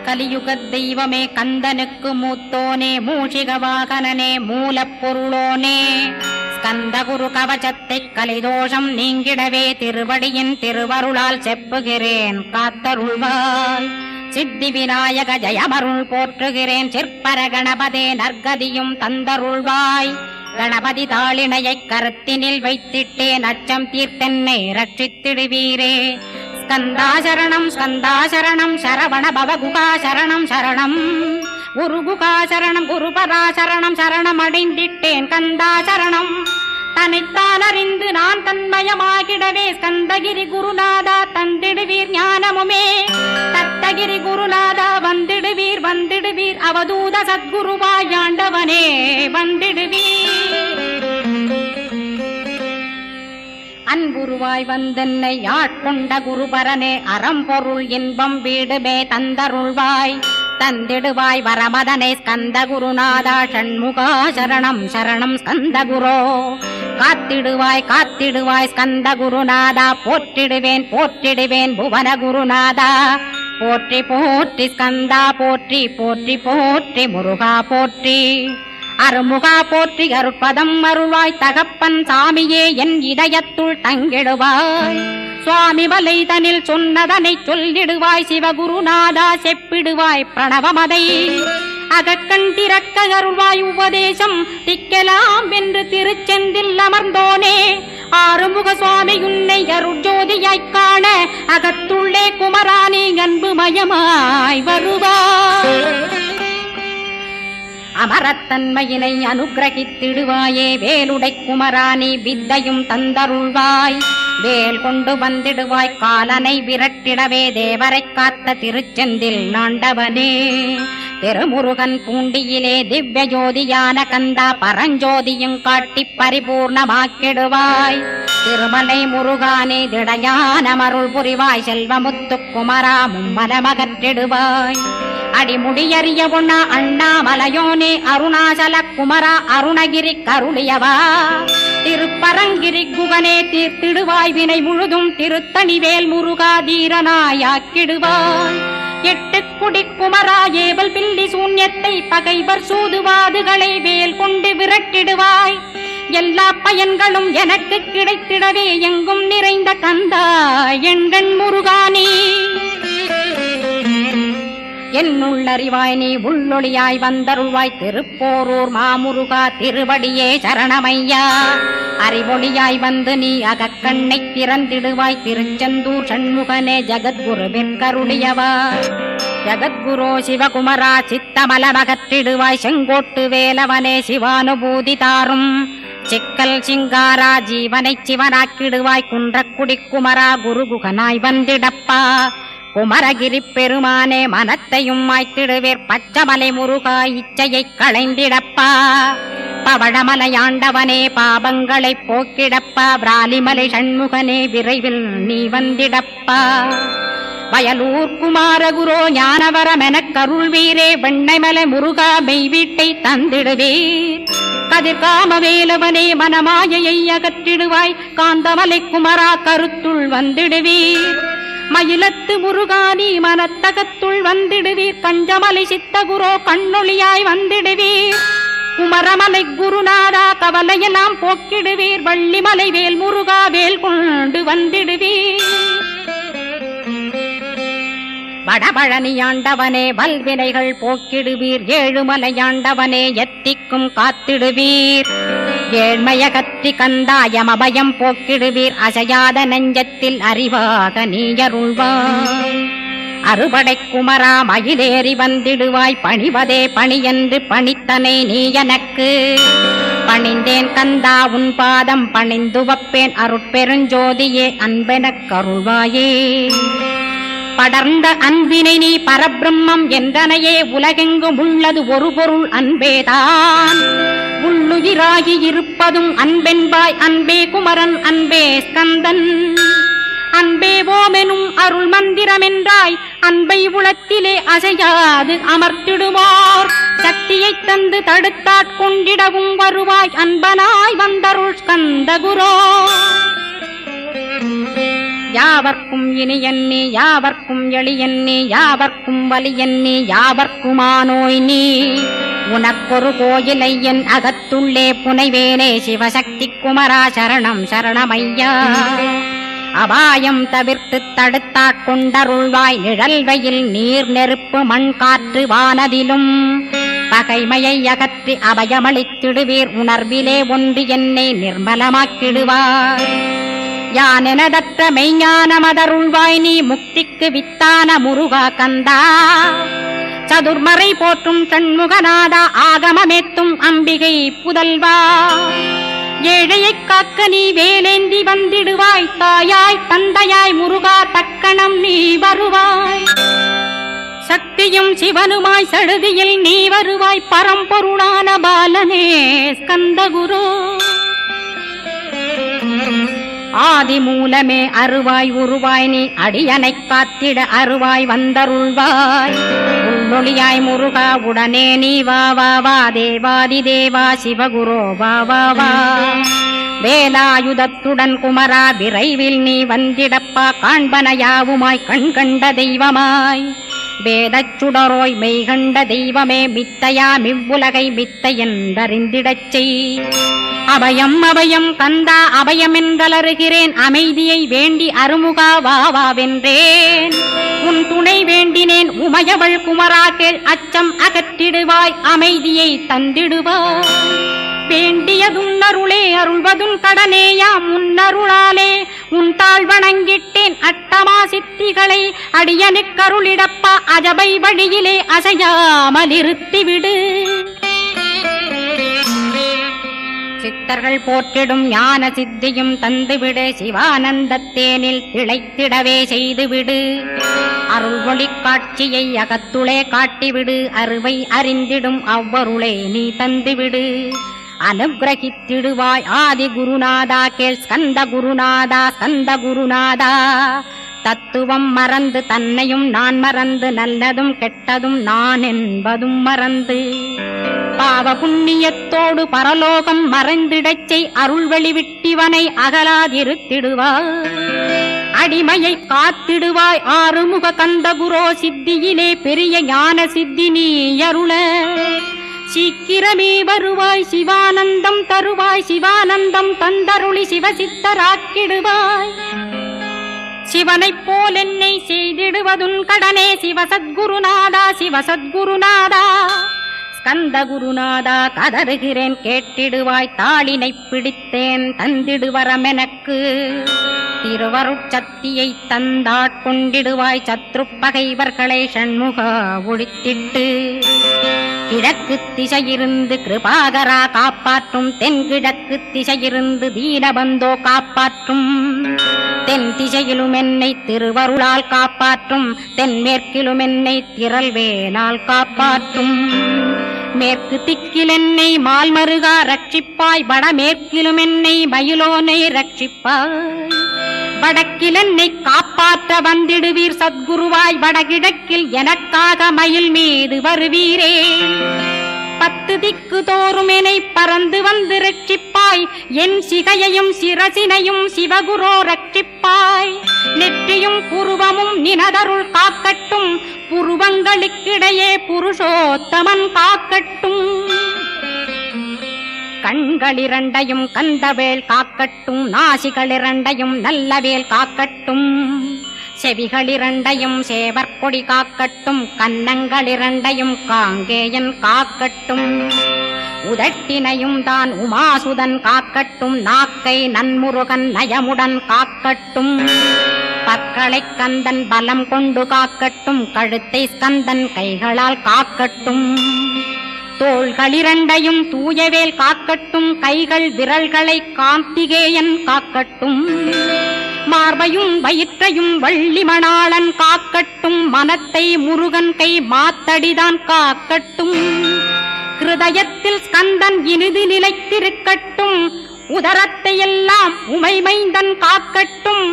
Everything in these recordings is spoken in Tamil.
கலியுக தெய்வமே கந்தனுக்கு மூத்தோனே மூஷிக வாகனனே மூலப்பொருளோனே ஸ்கந்தகுரு கவசத்தை கலிதோஷம் நீங்கிடவே திருவடியின் திருவருளால் செப்புகிறேன் காத்தருள்வாய். சித்தி விநாயக ஜயமருள் போற்றுகிறேன் சிற்பர கணபதே நற்கதியும் தந்தருள்வாய். கணபதி தாளினையை கருத்தினில் வைத்திட்டேன் அச்சம் தீர்த்தென்னை ரட்சித்திடுவீரே. ஸ்கந்தாசரணம் ஸ்கந்தாசரணம் சரவண பவகுகாசரணம் சரணம் குருகுகாசரணம் குருபராசரணம் சரணம் அடைந்திட்டேன் கந்தாசரணம். தன்னைத்தான் அறிந்து நான் தன்மயமாகிடவே ஸ்கந்தகிரி குருநாதா தந்திடுவீர் ஞானமுமே. தத்தகிரி குருநாதா வந்திடுவீர் வந்திடுவீர் அவதூத சத்குருவாயாண்டவனே வந்திடுவீர். அன்புருவாய் வந்தென்னை ஆட்கொண்ட குருபரனே அறம்பொருள் இன்பம் வீடுமே தந்தருள்வாய். தந்திடுவாய் வரமதனை ஸ்கந்த குருநாதா ஷண்முகா சரணம் சரணம் ஸ்கந்த குரோ. காத்திடுவாய் காத்திடுவாய் ஸ்கந்த குருநாதா போற்றிடுவேன் போற்றிடுவேன் புவன குருநாதா. போற்றி போற்றி ஸ்கந்தா போற்றி போற்றி போற்றி முருகா போற்றி. அருமுகா போற்றி அருட்பதம் அருள்வாய் தகப்பன் சாமியே என் இதயத்துள் தங்கிடுவாய். சுவாமி வலைதனில் சொன்னதனை சொல்லிடுவாய் சிவகுருநாதா செப்பிடுவாய் பிரணவமதை. அகக்கண் திறக்க அருள்வாய் உபதேசம் திக்கலாம் என்று திருச்செந்தில் அமர்ந்தோனே. ஆறுமுக சுவாமி உன்னை அருட்ஜோதியாய்க் காண அகத்துள்ளே குமரானி அன்பு மயமாய் வருவாய். அமரத்தன்மையினை அனுகிரகித்திடுவாயே வேலுடை குமராணி வித்தையும் தந்தருள்வாய். வேல் கொண்டு வந்திடுவாய் காலனை விரட்டிடவே தேவரை காத்த திருச்செந்தில் நாண்டவனே. திருமுருகன் பூண்டியிலே திவ்ய ஜோதியான கந்தா பரஞ்சோதியும் காட்டி பரிபூர்ணமாக்கிடுவாய். திருமலை முருகானே திடையான மருள் புரிவாய் செல்வமுத்து குமரா மும்மலமகற்றிடுவாய். அடிமுடியறிய உண்ணா அண்ணாமலையோனே அருணாசல குமரா அருணகிரி கருளியவா. திருப்பரங்கிரி குகனே தீர்த்திடுவாய் வினை முழுதும் திருத்தணிவேல் முருகா தீரனாயாக்கிடுவாய். எட்டு குடி குமரா ஏவல் பில்லி சூன்யத்தை பகைவர் சூதுவாதுகளை வேல் கொண்டு விரட்டிடுவாய். எல்லா பயன்களும் எனக்கு கிடைத்திடவே எங்கும் நிறைந்த கந்தா எண்கண் முருகானே. என்னுள்ளறிவாய் நீ உள்ளொளியாய் வந்தருள்வாய் திருப்போரூர் மாமுருகா திருவடியே சரணமையா. அறிவொளியாய் வந்து நீ அகக்கண்ணை திறந்திடுவாய் திருச்செந்தூர் சண்முகனே ஜகத்குருவின் கருளியவா. ஜகத்குரோ சிவகுமரா சித்தமலமகற்றிடுவாய் செங்கோட்டு வேலவனே சிவானுபூதி தாரும். சிக்கல் சிங்காரா ஜீவனை சிவனாக்கிடுவாய் குன்றக்குடி குமரா குருகுகனாய் வந்திடப்பா. குமரகிரி பெருமானே மனத்தையும் மாய்த்திடுவேர் பச்சமலை முருகா இச்சையை களைந்திடப்பா. பவழமலையாண்டவனே பாபங்களை போக்கிடப்பா. பிராலிமலை சண்முகனே விரைவில் நீ வந்திடப்பா. வயலூர் குமாரகுரோ ஞானவரமெனக் கருள்வீரே வெண்ணைமலை முருகா மெய் வீட்டை தந்திடுவீர். கதிர்காம வேலவனே மனமாயையை அகற்றிடுவாய் காந்தமலை குமரா கருத்துள் வந்திடுவீர். மயிலத்து முருகானி மனத்தகத்துள் வந்திடுவீர். கஞ்சமலை சித்தகுரோ கண்ணொளியாய் வந்திடுவீர். குமரமலை குருநாதா கவலையெல்லாம் போக்கிடுவீர். வள்ளிமலை வேல் முருகா வேல் கொண்டு வந்திடுவீர். வடபழனியாண்டவனே வல்வினைகள் போக்கிடுவீர். ஏழுமலையாண்டவனே எத்திக்கும் காத்திடுவீர். ஏழ்மையகற்றி கந்தாயம் அபயம் போக்கிடுவீர். அசையாத நெஞ்சத்தில் அறிவாக நீயருள்வாய். அறுபடை குமரா மயிலேறி வந்திடுவாய். பணிவதே பணியென்று பணித்தனை நீ எனக்கு. பணிந்தேன் கந்தா உன் பாதம் பணிந்து வப்பேன் அருட்பெருஞ்சோதியே அன்பெனக் கருள்வாயே. படர்ந்த அன்பினை நீ பரபிரம்மம் என்றனையே உலகெங்கும் உள்ளது ஒரு பொருள் அன்பேதான். உள்ளுயிராகி இருப்பதும் அன்பென்பாய் அன்பே குமரன் அன்பே ஸ்கந்தன். அன்பே ஓமெனும் அருள் மந்திரமென்றாய் அன்பை உளத்திலே அசையாது அமர்த்திடுவார். சக்தியை தந்து தடுத்தாட்கொண்டிடவும் வருவாய் அன்பனாய் வந்தருள் ஸ்கந்த குரோ. யா யாவர்க்கும் இனியன் நீ யாவர்க்கும் எளியன் நீ யாவர்க்கும் வலியன் நீ யாவர்க்குமானோய் நீ உனக்கொரு கோயிலை என் அகத்துள்ளே புனைவேனே சிவசக்தி குமரா சரணம் சரணமையா அபாயம் தவிர்த்து தடுத்தாட்கொண்டருள்வாய் நிழல்வையில் நீர் நெருப்பு மண் காற்று வானதிலும் பகைமையை அகற்றி அபயமளித்திடுவீர் உணர்விலே ஒன்று என்னை நிர்மலமாக்கிடுவார் யானெனதற்ற மெய்ஞானமதருள்வாய் நீ முக்திக்கு வித்தான முருகா கந்தா சதுர்மறை போற்றும் சண்முகநாதா ஆகமமேத்தும் அம்பிகை புதல்வா ஏழையைக் காக்க நீ வேலேந்தி வந்திடுவாய் தாயாய் தந்தையாய் முருகா தக்கணம் நீ வருவாய் சக்தியும் சிவனுமாய் சடுதியில் நீ வருவாய் பரம்பொருளான பாலனே ஸ்கந்தகுரு ஆதி மூலமே அருவாய் உருவாய் நீ அடியனைக் காத்திட அருவாய் வந்தருள்வாய் உள்ளொளியாய் முருகா உடனே நீ வா வா வா தேவாதி தேவா சிவகுரோ வா வா வா வேலாயுதத்துடன் குமரா விரைவில் நீ வந்திடப்பா காண்பன யாவுமாய் கண் கண்ட தெய்வமாய் வேதச் சுடரோய் மெய்கண்ட தெய்வமே மித்தையா மிவ்வுலகை மித்தை என்றறிந்திடச் செய் அபயம் அபயம் கந்தா அபயம் என்றலறுகிறேன் அமைதியை வேண்டி அருமுகா வா வென்றேன் உன் துணை வேண்டினேன் உமையவள் குமரா கேள் அச்சம் அகற்றிடுவாய் அமைதியை தந்திடுவாய் வேண்டியதும் அருளே அருள்வதும் கடனேயா முன்னருளாலே உன் தாழ் வணங்கிட்டேன் அட்டமா சித்திகளை அடியனுக்கருளிடப்பா அஜபை வழியிலே அசையாமல் இருத்திவிடு சித்தர்கள் போற்றிடும் ஞான சித்தியும் தந்துவிடு சிவானந்தத்தேனில் திளைத்திடவே செய்துவிடு அருள் ஒளி காட்சியை அகத்துளே காட்டிவிடு அருவை அறிந்திடும் அவ்வருளே நீ தந்துவிடு அனுகிரகித்திடுவாய் ஆதி குருநாதா கேள் ஸ்கந்த குருநாதா ஸ்கந்த குருநாதா தத்துவம் மறந்து தன்னையும் நான் மறந்து நல்லதும் கெட்டதும் நான் என்பதும் மறந்து பாவ புண்ணியத்தோடு பரலோகம் மறைந்திடச்சை அருள் வெளிவிட்டிவனை அகலாதிருத்திடுவாய் அடிமையை காத்திடுவாய் ஆறுமுக கந்தகுரோ சித்தியிலே பெரிய ஞான சித்தி நீ அருள சீக்கிரமே வருவாய் சிவானந்தம் தருவாய் சிவானந்தம் தந்தருளி சிவசித்தராக்கிடுவாய் சிவனைப் போல் என்னை செய்திடுவதுன் கடனே சிவசத்குருநாதா சிவசத்குருநாதா ஸ்கந்த குருநாதா கதறுகிறேன் கேட்டிடுவாய் தாளினை பிடித்தேன் தந்திடுவரமெனக்கு திருவருட்சக்தியை தந்தாட்கொண்டிடுவாய் சத்ரு பகைவர்களை ஷண்முகா ஒழித்திட்டு கிழக்கு திசையிருந்து கிருபாகரா காப்பாற்றும் தென்கிழக்கு திசையிருந்து தீனபந்தோ காப்பாற்றும் தென் திசையிலும் என்னை திருவருளால் காப்பாற்றும் தென்மேற்கிலும் என்னை திரள்வேலால் காப்பாற்றும் மேற்கு திக்கில் என்னை மால்மருகா ரட்சிப்பாய் வடமேற்கிலும் என்னை மயிலோனை ரட்சிப்பாய் வடக்கில் என்னை காப்பாற்ற வந்திடுவீர் சத்குருவாய் வடகிழக்கில் எனக்காக மயில் மீது வருவீரே 10 திக்கு தோறும் என்னை பறந்து வந்து ரட்சிப்பாய் என் சிகையையும் சிரசினையும் சிவகுரோ ரட்சிப்பாய் நெற்றியும் புருவமும் நினதருள் காக்கட்டும் புருவங்களுக்கிடையே புருஷோத்தமன் காக்கட்டும் கண்களிரண்டையும் கந்தவேல் காக்கட்டும் நாசிகளிரண்டையும் நல்லவேல் காக்கட்டும் செவிகளிரண்டையும் சேவற்கொடி காக்கட்டும் கன்னங்களிரண்டையும் காங்கேயன் காக்கட்டும் உதட்டினையும் தான் உமாசுதன் காக்கட்டும் நாக்கை நன்முருகன் நயமுடன் காக்கட்டும் பற்களை கந்தன் பலம் கொண்டு காக்கட்டும் கழுத்தை ஸ்கந்தன் கைகளால் காக்கட்டும் தோள்களிரண்டையும் தூயவேல் காக்கட்டும் கைகள் விரல்களை கார்த்திகேயன் காக்கட்டும் மார்பையும் வயிற்றையும் வள்ளிமணாளன் காக்கட்டும் மனத்தை முருகன் கை மாத்தடிதான் காக்கட்டும் கிருதயத்தில் ஸ்கந்தன் இனிது நிலைத்திருக்கட்டும் உதரத்தை எல்லாம் உமைமைந்தன் காக்கட்டும்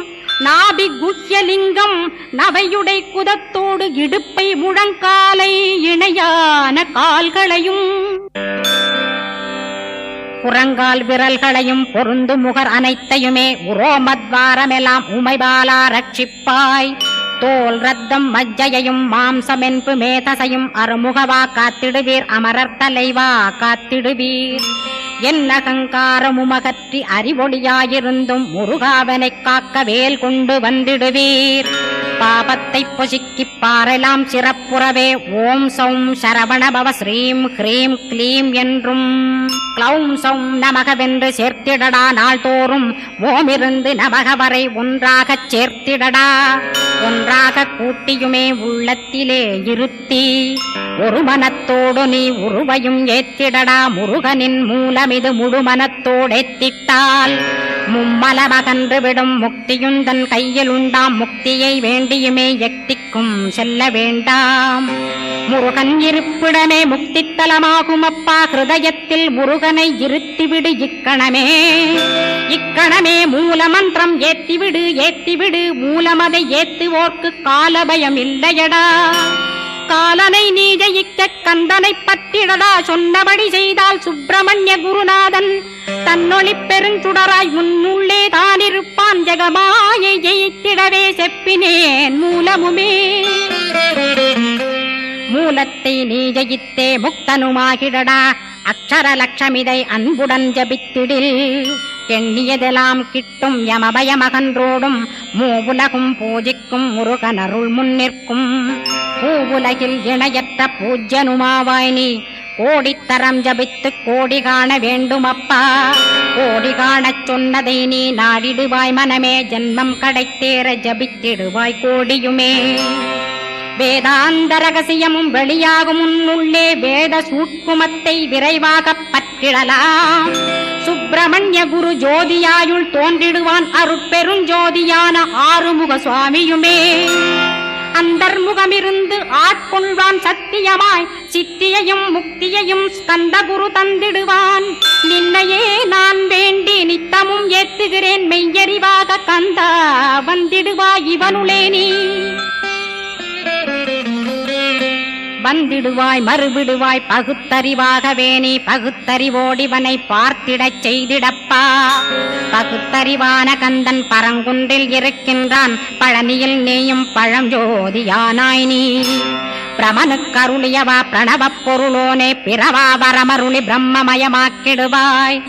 நாபி குஹ்யலிங்கம் நவையுடை குதத்தோடு இடுப்பை முழங்காலை இணையான கால்களையும் புறங்கால் விரல்களையும் பொருந்து முகர் அனைத்தையுமே உரோமத்வாரமெல்லாம் உமைபாலா ரட்சிப்பாய். தோல் ரத்தம் மஜ்ஜையையும் மாம்சமென்பு மேதசையும் அருமுகவா காத்திடுவீர். அமரர் தலைவா காத்திடுவீர். என் அகங்காரமுமகற்றி அறிவொளியாயிருந்தும் முருகாவனைக் காக்க வேல் கொண்டு வந்திடுவீர். பாபத்தை பொசுக்கிப் பாரெலாம் சிறப்புறவே ஓம் சௌம் சரவணபவ ஸ்ரீம் ஹ்ரீம் க்ளீம் என்றும் க்ளௌம் சௌம் நமகவென்று சேர்த்திடடா. நாள்தோறும் ஓமிருந்து நமக வரை ஒன்றாகச் சேர்த்திடடா. ஒன்றாக கூட்டியுமே உள்ளத்திலே இருத்தி ஒரு மனத்தோடு நீ உருவையும் ஏத்திடடா. முருகனின் மூலமிது முழு மனத்தோடேத்திட்டால் மும்மலமகன்று விடும். முக்தியுந்தன் கையில் உண்டாம். முக்தியை வேண்டியுமே எக்திக்கும் செல்ல வேண்டாம். முருகன் இருப்பிடமே முக்தித்தலமாகும் அப்பா. ஹிருதயத்தில் முருகனை இருத்திவிடு இக்கணமே. இக்கணமே மூலமந்திரம் ஏத்திவிடு ஏத்திவிடு. மூலமதை ஏத்துவோர்க்கு காலபயம் இல்லையடா. காலனை நீ ஜெயிக்க கந்தனை பற்றிடடா. சொன்னபடி செய்தால் சுப்பிரமணிய குருநாதன் தன்னொளி பெருஞ்சுடராய் முன்னுள்ளே தானிருப்பான். ஜெகமாயை ஜெயித்திடவே செப்பினேன் மூலமுமே. மூலத்தை நீ ஜெயித்தே முக்தனுமாகிடடா. அக்ஷர லட்சமிதை அன்புடன் ஜபித்திடில் எண்ணியதெல்லாம் கிட்டும். யமபயமகன்றோடும் மூவுலகும் பூஜிக்கும் முருகனருள் முன்னிற்கும். பூவுலகில் இணையற்ற பூஜ்யனுமாவாய் நீ. கோடித்தரம் ஜபித்து கோடி காண வேண்டுமப்பா. கோடி காணச் சொன்னதை நீ நாடிடுவாய் மனமே. ஜென்மம் கடைத்தேற ஜபித்திடுவாய் கோடியுமே. வேதாந்த ரகசியமும் வெளியாகும் உன்னுள்ளே. வேத சூட்குமத்தை விரைவாகப் பற்றிடலாம். சுப்பிரமணிய குரு ஜோதியாயுள் தோன்றிடுவான். அருட்பெருஞ்சோதியான ஆறுமுக சுவாமியுமே. அந்தர்முகமிருந்து ஆட்கொள்வான் சத்தியமாய். சித்தியையும் முக்தியையும் ஸ்கந்த குரு தந்திடுவான். நின்னையே நான் வேண்டி நித்தமும் ஏத்துகிறேன் மெய்யறிவாக. கந்தா வந்திடுவாய் இவனுளே நீ. வந்திடுவாய் மறுவிடுவாய் பகுத்தறிவாகவே நீ. பகுத்தறிவோடிவனை பார்த்திடச் செய்திடப்பா. பகுத்தறிவான கந்தன் பரங்குன்றில் இருக்கின்றான். பழனியில் நீயும் பழஞ்சோதியானாய் நீ. பிரமனுக்கருளியவா பிரணவப் பொருளோனே. பிறவா வரமருளி பிரம்மமயமாக்கிடுவாய்.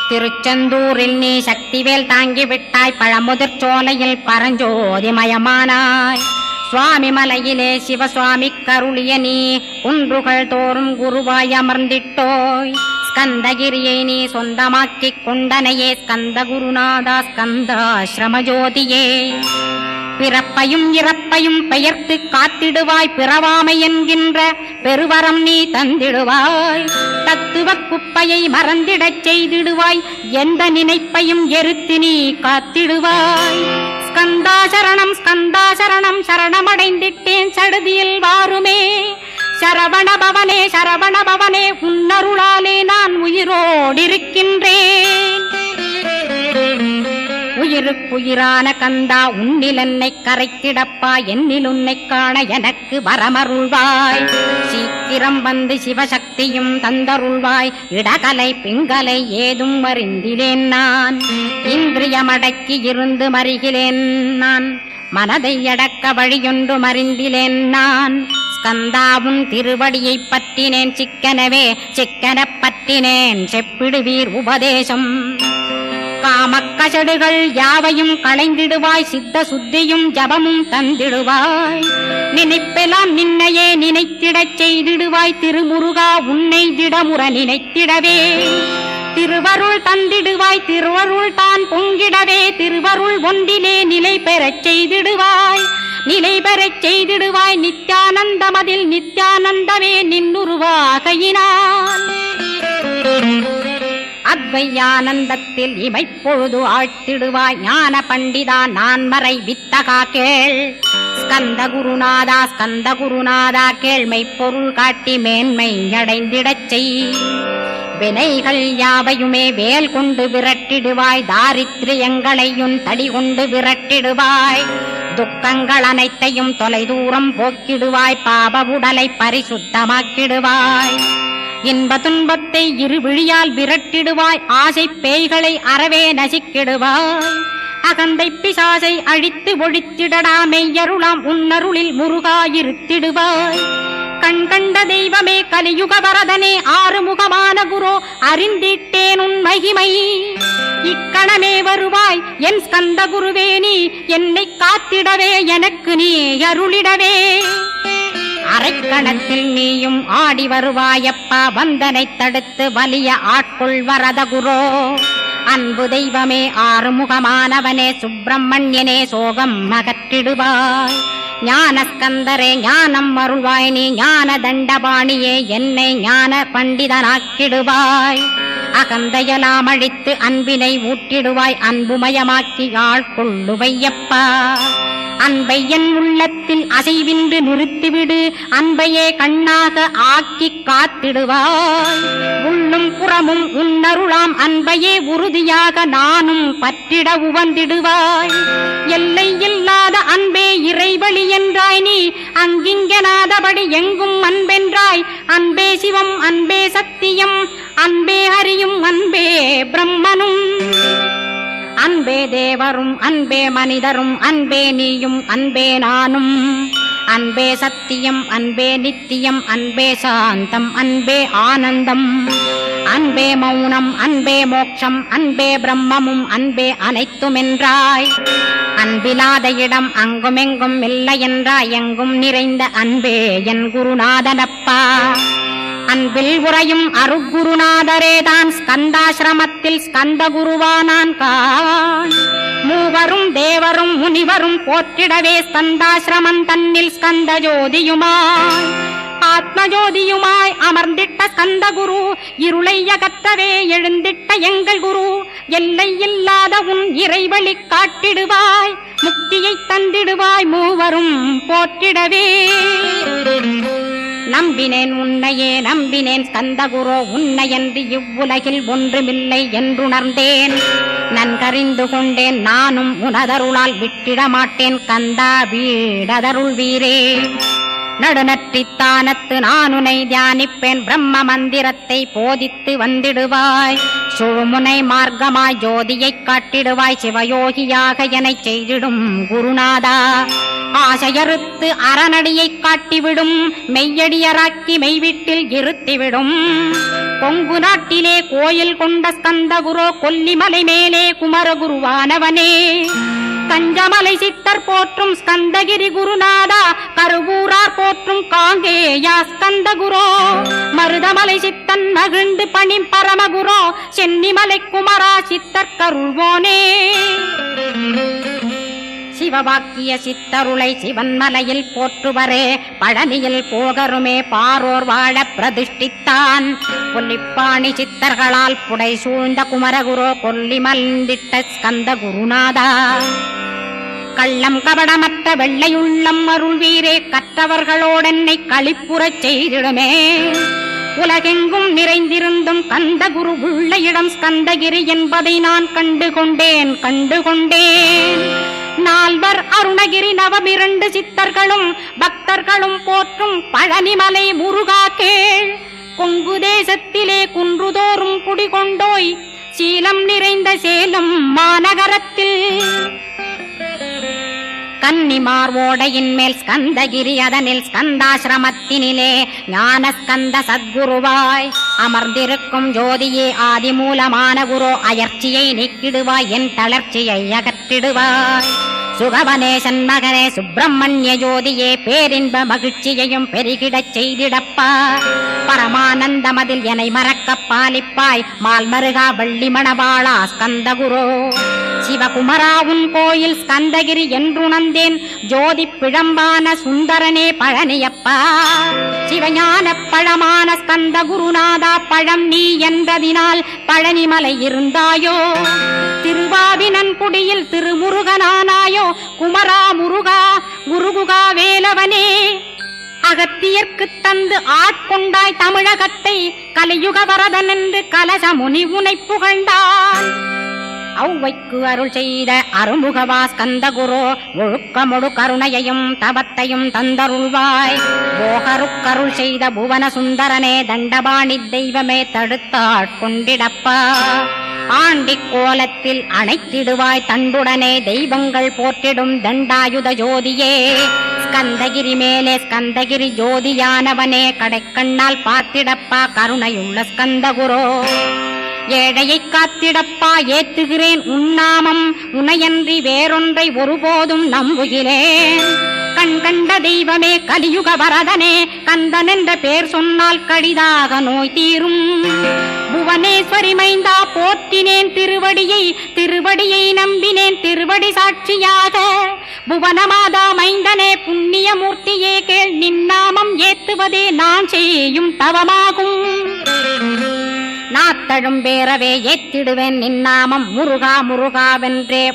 திருச்செந்தூரில் நீ சக்திவேல் தாங்கிவிட்டாய். பழமுதிர் சோலையில் பரஞ்சோதிமயமானாய். சுவாமி மலையிலே சிவசுவாமி கருளிய நீ. குன்றுகள் தோறும் குருவாய் அமர்ந்திட்டோய். ஸ்கந்தகிரியை நீ சொந்தமாக்கிக் கொண்டனையே. ஸ்கந்த குருநாதா ஸ்கந்தாஸ்ரமஜோதியே. பிறப்பையும் இறப்பையும் பெயர்த்து காத்திடுவாய். பிறவாமை என்கின்ற பெருவரம் நீ தந்திடுவாய். தத்துவ குப்பையை மறந்திடச் செய்திடுவாய். எந்த நினைப்பையும் எரித்து நீ காத்திடுவாய். ஸ்கந்தா சரணம் ஸ்கந்தா சரணம். சரணமடைந்திட்டேன் சடுதியில் வாருமே. சரவண பவனே சரவண பவனே. உன்னருளாலே நான் உயிரோடிருக்கின்றேன். உயிருக்குயிரான கந்தா உன்னில் என்னை கரைத்திடப்பா. என்னில் உன்னை காண எனக்கு வரமருள்வாய். சீக்கிரம் வந்து சிவசக்தியும் தந்தருள்வாய். இடகலை பிங்கலை ஏதும் அறிந்திலேன் நான். இந்திரியமடக்கி இருந்து மறிகிலேன் நான். மனதை அடக்க வழியொன்று மறிந்திலேன் நான். ஸ்கந்தாவும் திருவடியை பற்றினேன் சிக்கனவே. சிக்கனப் பற்றினேன் செப்பிடுவீர் உபதேசம். காமக்கசடுகள் யாவையும் களைந்திடுவாய். சித்த சுத்தியும் ஜபமும் தந்திடுவாய். நினைப்பெல்லாம் நின்னையே நினைத்திடச் செய்திடுவாய். திருமுருகா உன்னை திடமுற நினைத்திடவே திருவருள் தந்திடுவாய். திருவருள் தான் பொங்கிடவே திருவருள் ஒன்றிலே நிலை பெறச் செய்திடுவாய். நிலை பெறச் செய்திடுவாய். நித்யானந்தமதில் நித்யானந்தமே நின்னுருவாகையினான். அத்வையானந்தத்தில் இமைப்பொழுது ஆழ்த்திடுவாய். ஞான பண்டிதா நான் மறை வித்தகா கேள். ஸ்கந்த குருநாதா கேள்மை பொருள் காட்டி மேன்மை அடைந்திடச் செய். வினைகள் யாவையுமே வேல் கொண்டு விரட்டிடுவாய். தாரித்ரியங்களையும் தடி கொண்டு விரட்டிடுவாய். துக்கங்கள் அனைத்தையும் தொலை தூரம் போக்கிடுவாய். பாப உடலை பரிசுத்தமாக்கிடுவாய். இன்ப துன்பத்தை இருவிழியால் விரட்டிடுவாய். ஆசை பேய்களை அறவே நசிக்கிடுவாய். அகந்தை பிசாசை அழித்து ஒழித்திடடா மெய்யருளாம் உன்னருளில் முருகாயிருத்திடுவாய். கண் கண்ட தெய்வமே கலியுக வரதனே ஆறுமுகமான குரோ அறிந்திட்டேன் உன் மகிமை. இக்கணமே வருவாய் என் ஸ்கந்த குருவே, நீ என்னை காத்திடவே எனக்கு நீ அருளிடவே. அரைக்கணத்தில் நீயும் ஆடி வருவாயப்பா, வந்தனை தடுத்து வலிய ஆட்கொள் வரத குரோ. அன்பு தெய்வமே ஆறுமுகமானவனே சுப்பிரமணியனே சோகம் அகற்றிடுவாய். ஞானஸ்கந்தரே ஞானம் அருள்வாய். நீ ஞான தண்டபாணியே என்னை ஞான பண்டிதனாக்கிடுவாய். அகந்தையலாம் அழித்து அன்பினை ஊட்டிடுவாய். அன்புமயமாக்கி ஆட்கொள்ளுவையப்பா. அன்பை என் உள்ளத்தில் அசைவின்று நிறுத்திவிடு. அன்பையே கண்ணாக ஆக்கி காத்திடுவாய். உள்ளும் புறமும் உன்னருளாம் அன்பையே உறுதியாக நானும் பற்றிட உவந்திடுவாய். எல்லை இல்லாத அன்பே இறைவழி என்றாய். நீ அங்கிங்கனாதபடி எங்கும் அன்பென்றாய். அன்பே சிவம் அன்பே சத்தியம் அன்பே ஹரியும் அன்பே பிரம்மனும். அன்பே தேவரும் அன்பே மனிதரும் அன்பே நீயும் அன்பே நானும். அன்பே சத்தியம் அன்பே நித்தியம் அன்பே சாந்தம் அன்பே ஆனந்தம். அன்பே மௌனம் அன்பே மோட்சம் அன்பே பிரம்மமும் அன்பே அனைத்துமென்றாய். அன்பிலாத இடம் அங்குமெங்கும் இல்லை என்றாய். எங்கும் நிறைந்த அன்பே என் குருநாதனப்பா. அன்பில் உறையும் அருகுருநாதரேதான் ஸ்கந்தாசிரமத்தில் ஸ்கந்த குருவானான் கான். மூவரும் தேவரும் முனிவரும் போற்றிடவே ஸ்கந்தாசிரமம் தன்னில் ஸ்கந்த ஜோதியுமாய் ஆத்மஜோதியுமாய் அமர்ந்திட்ட ஸ்கந்த குரு. இருளை அகற்றவே எழுந்திட்ட எங்கள் குரு. எல்லை இல்லாத உன் இறைவழி காட்டிடுவாய். முக்தியை தந்திடுவாய் மூவரும் போற்றிடவே. நம்பினேன் உன்னையே நம்பினேன் ஸ்கந்தகுரோ. உன்னையன்றி இவ்வுலகில் ஒன்றுமில்லை என்றுணர்ந்தேன். நன்கறிந்து கொண்டேன் நானும் உனதருளால் விட்டிட மாட்டேன். கந்தா வீடதருள் வீரே. நடுநற்றித்தானத்து நானுனை தியானிப்பேன். பிரம்ம மந்திரத்தை போதித்து வந்திடுவாய். சுழுமுனை மார்க்கமாய் ஜோதியைக் காட்டிடுவாய். சிவயோகியாக எனச் செய்திடும் குருநாதா. ஆசையறுத்து அறநடியை காட்டிவிடும். மெய்யடியராக்கி மெய்வீட்டில் இருத்திவிடும். கொங்கு நாட்டிலே கோயில் கொண்ட ஸ்கந்தகுரோ. கொல்லிமலை மேலே குமரகுருவானவனே. கஞ்சமலை சித்தர் போற்றும் ஸ்கந்தகிரி குருநாதா. கருவூரார் போற்றும் காங்கேயா ஸ்கந்தகுரோ. மருதமலை சித்தன் மகிழ்ந்து பணி பரமகுரோ. சென்னிமலை குமரா சித்தர் கருள்வோனே. சிவவாக்கிய சித்தருளை சிவன்மலையில் போற்றுவரே. பழனியில் போகருமே பாரோர் வாழ பிரதிஷ்டித்தான். கொல்லிப்பாணி சித்தர்களால் புடை சூழ்ந்த குமரகுரோ. கொல்லி மல்ந்திட்ட ஸ்கந்த குருநாதா. கள்ளம் கபடமற்ற வெள்ளையுள்ளம் அருள் வீரே. கற்றவர்களோடென்னை களிப்புறச் செய்திடுமே. உலகெங்கும் நிறைந்திருந்தும் கந்த குரு உள்ள இடம் ஸ்கந்தகிரி என்பதை நான் கண்டுகொண்டேன். நால்வர் அருணகிரி நவமிரண்டு சித்தர்களும் பக்தர்களும் போற்றும் பழனிமலை முருகா கேள். கொங்கு தேசத்திலே குன்றுதோறும் குடிகொண்டோய். சீலம் நிறைந்த சேலம் மாநகரத்தில் கன்னிமார் ஓடையின் மேல் ஸ்கந்தகிரி. அதனில் ஸ்கந்தாசிரமத்தினிலே ஞான ஸ்கந்த சத்குருவாய் அமர்ந்திருக்கும் ஜோதியே. ஆதிமூலமான குரு அயற்சியை நீக்கிடுவாய். என் தளர்ச்சியை அகற்றிடுவாய். சுகவனேசன் மகனே சுப்பிரமணிய ஜோதியே. பேரின்ப மகிழ்ச்சியையும் பெருகிடச் செய்திடப்பா. பரமானந்தமதில் என்னை மறக்க பாலிப்பாய். மால்மருகா வள்ளி மணவாளா ஸ்கந்தகுரோ. சிவகுமரா உன் கோயில் ஸ்கந்தகிரி என்றுணர்ந்தேன். ஜோதி பிழம்பான சுந்தரனே பழனியப்பா. சிவஞான பழமான ஸ்கந்த குருநாதா. பழம் நீ என்றதினால் பழனிமலை இருந்தாயோ. திருவாவினன் குடியில் திருமுருகனானாயோ. குமரா முருகா குருகுகா வேலவனே. அகத்தியர்க்கு தந்து ஆட்கொண்டாய் தமிழகத்தை. கலியுக வரதன் என்று கலசமுனி உனை புகழ்ந்தான். ஔவைக்கு அருள் செய்த அருமுகவா ஸ்கந்தகுரு ஒழுக்கமொடு கருணையையும் தவத்தையும் தந்தருள்வாய். போகருக்கருள் செய்த புவன சுந்தரனே தண்டபாணி தெய்வமே தடுத்தாட்கொண்டிடப்பா. ஆண்டி கோலத்தில் அணைத்திடுவாய் தண்டுடனே தெய்வங்கள் போற்றிடும் தண்டாயுத ஜோதியே. ஸ்கந்தகிரி மேலே ஸ்கந்தகிரி ஜோதியானவனே கடைக்கண்ணால் பார்த்திடப்பா கருணையுள்ள ஸ்கந்தகுரு. ஏழையை காத்திடப்பா ஏத்துகிறேன் உன்னாமம் உனையன்றி வேறொன்றை ஒருபோதும் நம்புகிறேன். கண் கண்ட தெய்வமே கலியுக வரதனே கந்தன் என்ற பேர் சொன்னால் கடிதாக நோய் தீரும். புவனேஸ்வரி மைந்தா போற்றினேன் திருவடியை நம்பினேன் திருவடி சாட்சியாக. புவனமாதா மைந்தனே புண்ணியமூர்த்தியே கேள் நின்னாமம் ஏத்துவதே நான் செய்யும் தவமாகும். நாத்தழும் பேரவே ஏத்திடுவேன் நின்னாமம் முருகா முருகாவென்றே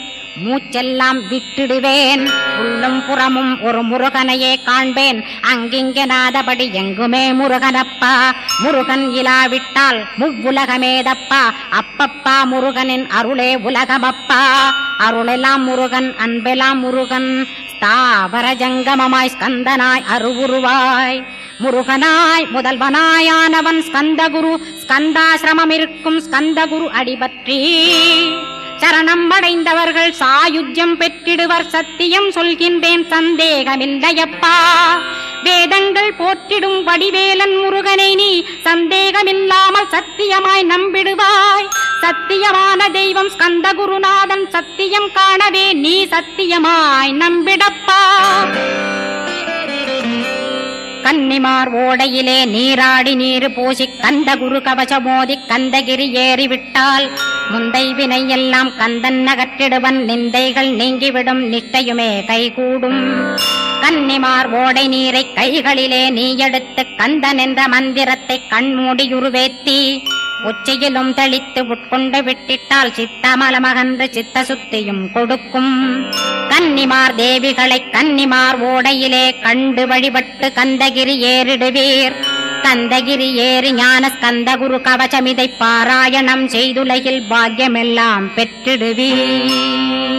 மூச்செல்லாம் விட்டிடுவேன். உள்ளும் புறமும் ஒரு முருகனையே காண்பேன் அங்கிங்கனாதபடி எங்குமே முருகனப்பா. முருகன் இலாவிட்டால் முவ்வுலகமேதப்பா. அப்பப்பா முருகனின் அருளே உலகமப்பா. அருளெல்லாம் முருகன் அன்பெல்லாம் முருகன் ஸ்தாவர ஜங்கமமாய் ஸ்கந்தனாய் அருவுருவாய். முருகனாய் முதல்வனாயானவன் ஸ்கந்தகுரு. ஸ்கந்தாசிரமம் இருக்கும் ஸ்கந்தகுரு அடிபற்றி சரணம் அடைந்தவர்கள் சாயுஜ்யம் பெற்றிடுவர். சத்தியம் சொல்கின்றேன் சந்தேகமில்லையப்பா. வேதங்கள் போற்றிடும் வடிவேலன் முருகனை நீ சந்தேகமில்லாமல் சத்தியமாய் நம்பிடுவாய். சத்தியமான தெய்வம் ஸ்கந்தகுருநாதன் சத்தியம் காணவே நீ சத்தியமாய் நம்பிடப்பா. கன்னிமார் ஓடையிலே நீராடி நீர் பூசி கந்தகுரு கவசமோதி கந்தகிரி ஏறிவிட்டால் முந்தை வினை எல்லாம் கந்தன் நகற்றிடுவன். நிந்தைகள் நீங்கிவிடும் நிஷ்டையுமே கைகூடும். கன்னிமார் ஓடை நீரை கைகளிலே நீ எடுத்து கந்தன் என்ற மந்திரத்தை கண்மூடியுருவேத்தி உச்சியிலும் தெளித்து உட்கொண்டு விட்டிட்டால் சித்தமலமகன்று சித்த சுத்தியும் கொடுக்கும். கன்னிமார் தேவிகளை கன்னிமார் ஓடையிலே கண்டு வழிபட்டு கந்தகிரி ஏறிடுவீர். கந்தகிரி ஏறி ஞான ஸ்கந்தகுரு கவசமிதை பாராயணம் செய்துலகில் பாக்கியமெல்லாம் பெற்றிடுவீர்.